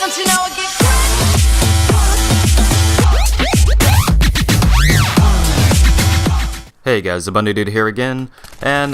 Don't you know I get Hey guys, the Bunny Dude here again, and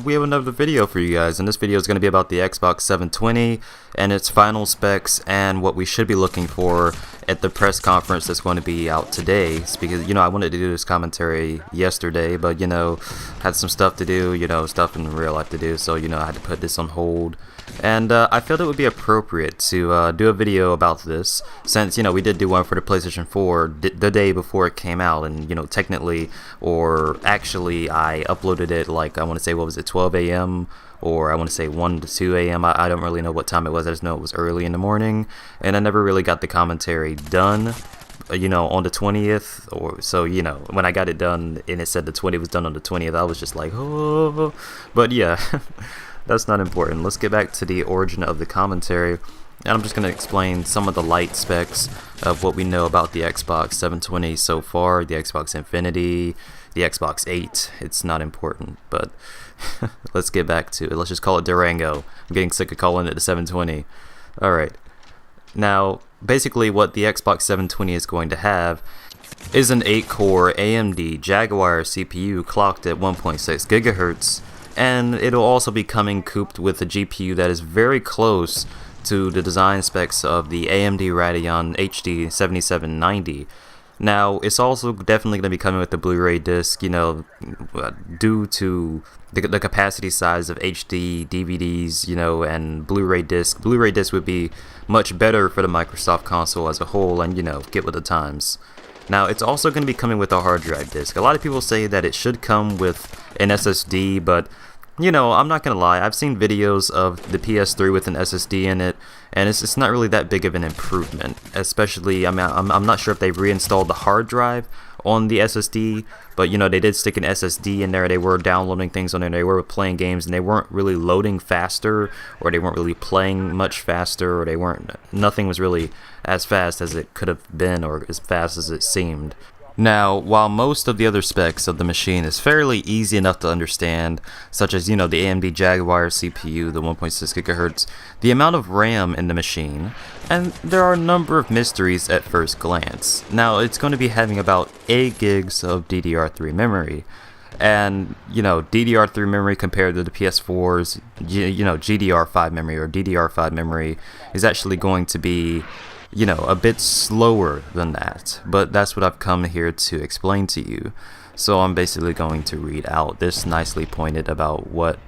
we have another video for you guys, and this video is going to be about the Xbox 720 and its final specs and what we should be looking for at the press conference that's going to be out today. It's because, I wanted to do this commentary yesterday, but, had some stuff to do, stuff in real life to do, so, I had to put this on hold. And I felt it would be appropriate to do a video about this, since, we did do one for the PlayStation 4 the day before it came out, and, technically, or actually, I uploaded it, like, I want to say, 12 a.m., or I want to say 1 to 2 a.m., I don't really know what time it was, I just know it was early in the morning, and I never really got the commentary done, on the 20th, or so, when I got it done, and it said the 20th was done on the 20th, I was just like, oh, but yeah. That's not important. Let's get back to the origin of the commentary, and I'm just going to explain some of the light specs of what we know about the Xbox 720 so far, the Xbox Infinity, the Xbox 8. It's not important, but let's get back to it. Let's just call it Durango. I'm getting sick of calling it the 720. Alright. Now, basically what the Xbox 720 is going to have is an 8-core AMD Jaguar CPU clocked at 1.6 GHz, and it'll also be coming cooped with a GPU that is very close to the design specs of the AMD Radeon HD 7790. Now, it's also definitely going to be coming with the Blu-ray disc, due to the capacity size of HD DVDs, and Blu-ray disc. Blu-ray disc would be much better for the Microsoft console as a whole, and, get with the times. Now, it's also going to be coming with a hard drive disc. A lot of people say that it should come with an SSD, but, I'm not going to lie. I've seen videos of the PS3 with an SSD in it, and it's not really that big of an improvement. Especially, I'm not sure if they've reinstalled the hard drive on the SSD, but, they did stick an SSD in there. They were downloading things on there, they were playing games, and they weren't really loading faster, or they weren't really playing much faster, or nothing was really as fast as it could have been, or as fast as it seemed. Now, while most of the other specs of the machine is fairly easy enough to understand, such as, the AMD Jaguar CPU, the 1.6 GHz, the amount of RAM in the machine, and there are a number of mysteries at first glance. Now, it's going to be having about 8 gigs of DDR3 memory, and, DDR3 memory compared to the PS4's, GDR5 memory, or DDR5 memory, is actually going to be a bit slower than that, but that's what I've come here to explain to you. So I'm basically going to read out this nicely pointed about what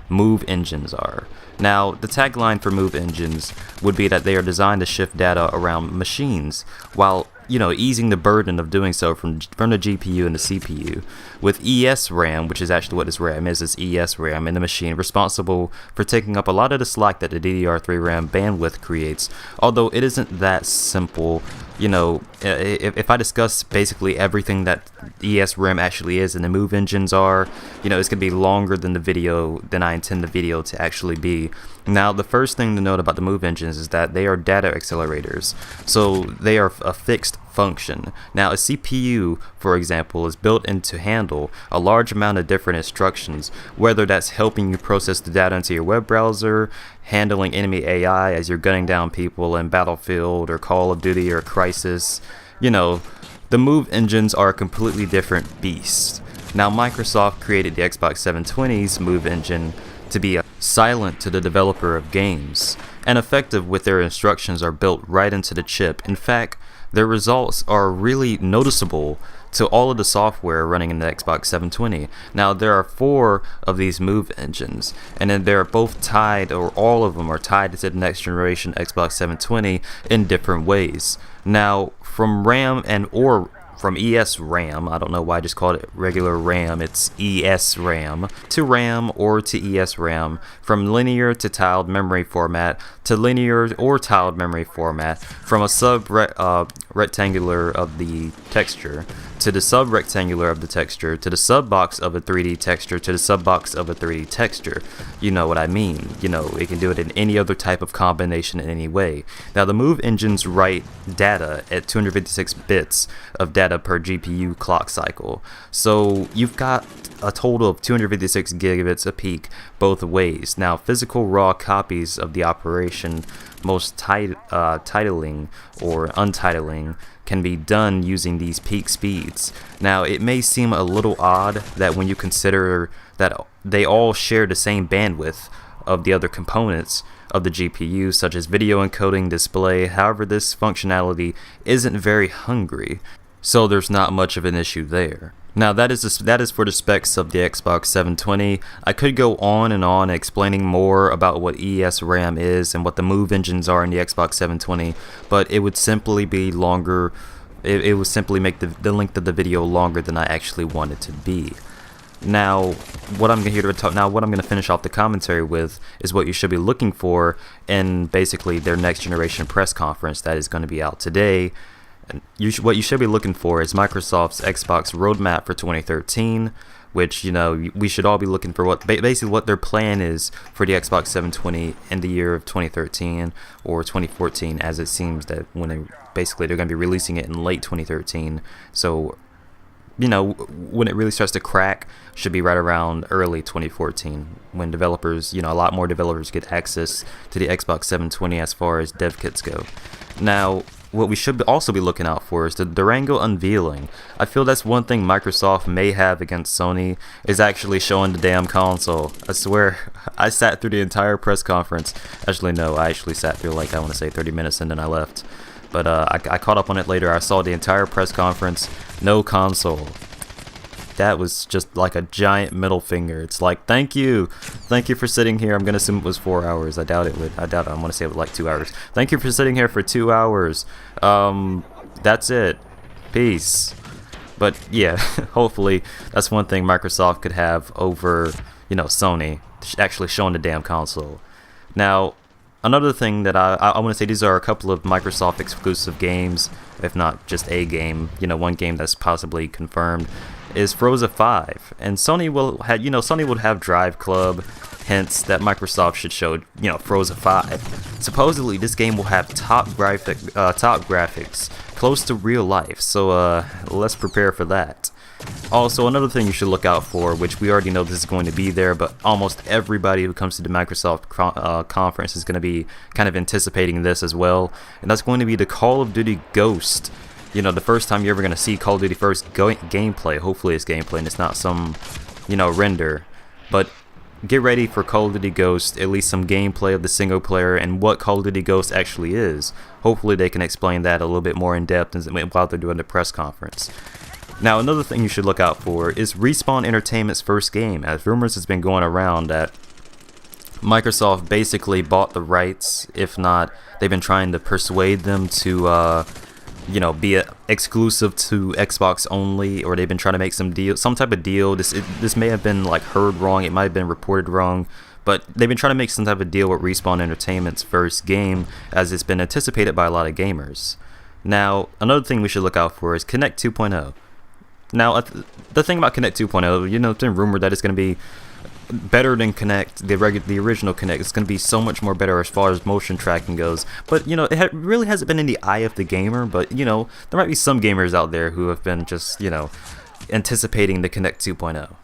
move engines are. Now, the tagline for move engines would be that they are designed to shift data around machines, while easing the burden of doing so from the GPU and the CPU, with ESRAM, which is actually what this RAM is ESRAM in the machine, responsible for taking up a lot of the slack that the DDR3 RAM bandwidth creates, although it isn't that simple. If I discuss basically everything that ESRAM actually is and the move engines are, it's going to be longer than I intend the video to actually be. Now, the first thing to note about the move engines is that they are data accelerators, so they are a fixed function. Now, a CPU, for example, is built in to handle a large amount of different instructions, whether that's helping you process the data into your web browser, handling enemy AI as you're gunning down people in Battlefield or Call of Duty or Crisis. The move engines are a completely different beast. Now, Microsoft created the Xbox 720's move engine to be silent to the developer of games, and effective with their instructions are built right into the chip. In fact, their results are really noticeable to all of the software running in the Xbox 720. Now, there are 4 of these move engines, and then they're both tied, or all of them are tied to the next generation Xbox 720 in different ways. Now, from RAM from ESRAM, I don't know why I just called it regular RAM, it's ESRAM, to RAM or to ESRAM, from linear to tiled memory format to linear or tiled memory format, from a sub-rectangular of the texture to the sub-rectangular of the texture to the sub-box of a 3D texture to the sub-box of a 3D texture. You know what I mean. It can do it in any other type of combination in any way. Now, the move engines write data at 256 bits of data data per GPU clock cycle. So you've got a total of 256 gigabits a peak both ways. Now, physical raw copies of the operation, most titling or untitling, can be done using these peak speeds. Now, it may seem a little odd that when you consider that they all share the same bandwidth of the other components of the GPU, such as video encoding, display. However, this functionality isn't very hungry, so there's not much of an issue there. Now, that is for the specs of the Xbox 720. I could go on and on explaining more about what ESRAM is and what the move engines are in the Xbox 720, but it would simply be longer. It would simply make the length of the video longer than I actually want it to be. Now, what I'm going to finish off the commentary with is what you should be looking for in basically their next generation press conference that is going to be out today. And what you should be looking for is Microsoft's Xbox roadmap for 2013, which, you know, we should all be looking for basically what their plan is for the Xbox 720 in the year of 2013 or 2014, as it seems that when they're going to be releasing it in late 2013. So, you know, when it really starts to crack should be right around early 2014, when developers, you know, a lot more developers get access to the Xbox 720 as far as dev kits go. Now, what we should also be looking out for is the Durango unveiling. I feel that's one thing Microsoft may have against Sony, is actually showing the damn console. I swear, I sat through the entire press conference. Actually, no, I actually sat through, like, I want to say 30 minutes and then I left. But I caught up on it later. I saw the entire press conference, no console. That was just like a giant middle finger. It's like, thank you for sitting here. I'm gonna assume it was 4 hours. I doubt it. I'm gonna say it was like 2 hours. Thank you for sitting here for 2 hours. That's it. Peace. But yeah, hopefully that's one thing Microsoft could have over, you know, Sony actually showing the damn console. Now, another thing that I want to say, these are a couple of Microsoft exclusive games, if not just a game, you know, one game that's possibly confirmed, is Forza 5. And Sony will have Drive Club, hence that Microsoft should show, you know, Forza 5. Supposedly this game will have top graphics, close to real life, so let's prepare for that. Also, another thing you should look out for, which we already know this is going to be there, but almost everybody who comes to the Microsoft conference is going to be kind of anticipating this as well, and that's going to be the Call of Duty Ghost. You know, the first time you're ever going to see Call of Duty first gameplay. Hopefully it's gameplay and it's not some, you know, render. But get ready for Call of Duty Ghost, at least some gameplay of the single player and what Call of Duty Ghost actually is. Hopefully they can explain that a little bit more in depth while they're doing the press conference. Now, another thing you should look out for is Respawn Entertainment's first game, as rumors has been going around that Microsoft basically bought the rights. If not, they've been trying to persuade them to you know, be exclusive to Xbox only, or they've been trying to make some type of deal. This may have been like heard wrong, it might have been reported wrong, but they've been trying to make some type of deal with Respawn Entertainment's first game, as it's been anticipated by a lot of gamers. Now, another thing we should look out for is Kinect 2.0. Now, the thing about Kinect 2.0, you know, it's been rumored that it's going to be better than Kinect, the original Kinect. It's going to be so much more better as far as motion tracking goes. But, you know, it really hasn't been in the eye of the gamer. But, you know, there might be some gamers out there who have been just, you know, anticipating the Kinect 2.0.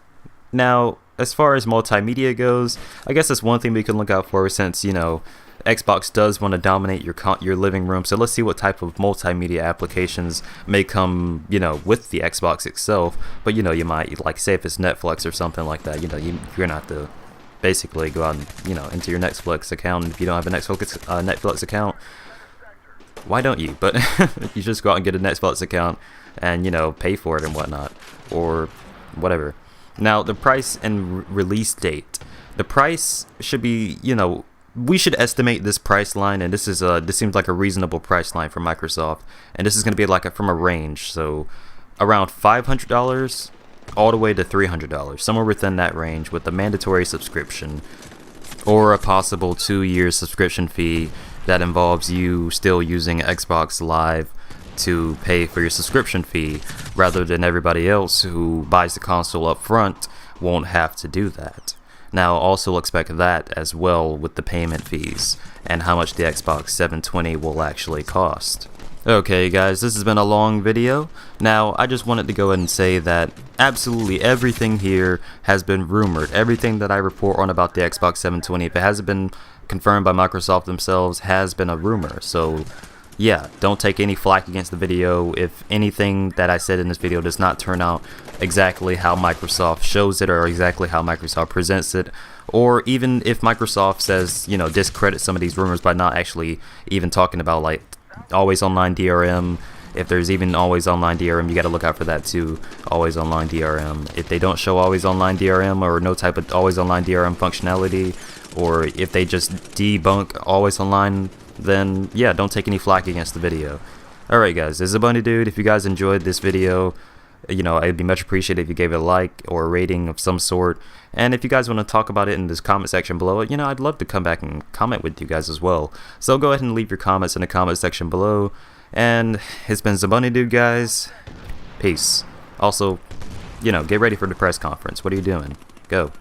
Now, as far as multimedia goes, I guess that's one thing we can look out for, since, you know, Xbox does want to dominate your living room. So let's see what type of multimedia applications may come, you know, with the Xbox itself. But, you know, you might, like, say if it's Netflix or something like that, you know, you're gonna have to basically go out and, you know, into your Netflix account. And if you don't have a Netflix account, why don't you? But you just go out and get a Netflix account and, you know, pay for it and whatnot, or whatever. Now, the price and release date. The price should be, you know, we should estimate this price line, and this seems like a reasonable price line for Microsoft, and this is going to be like from a range, so around $500 all the way to $300, somewhere within that range, with a mandatory subscription or a possible 2-year subscription fee that involves you still using Xbox Live to pay for your subscription fee, rather than everybody else who buys the console up front won't have to do that. Now, also expect that as well with the payment fees and how much the Xbox 720 will actually cost. Okay guys, this has been a long video. Now, I just wanted to go ahead and say that absolutely everything here has been rumored. Everything that I report on about the Xbox 720, if it hasn't been confirmed by Microsoft themselves, has been a rumor. So, yeah, don't take any flack against the video if anything that I said in this video does not turn out exactly how Microsoft shows it or exactly how Microsoft presents it. Or even if Microsoft says, you know, discredit some of these rumors by not actually even talking about, like, always online DRM. If there's even always online DRM, you got to look out for that too. Always online DRM. If they don't show always online DRM or no type of always online DRM functionality, or if they just debunk always online, then yeah, don't take any flack against the video. Alright guys, this is a Bunny Dude. If you guys enjoyed this video, you know, it'd be much appreciated if you gave it a like or a rating of some sort. And if you guys want to talk about it in this comment section below, you know, I'd love to come back and comment with you guys as well. So go ahead and leave your comments in the comment section below. And it's been Bunny Dude, guys. Peace. Also, you know, get ready for the press conference. What are you doing? Go.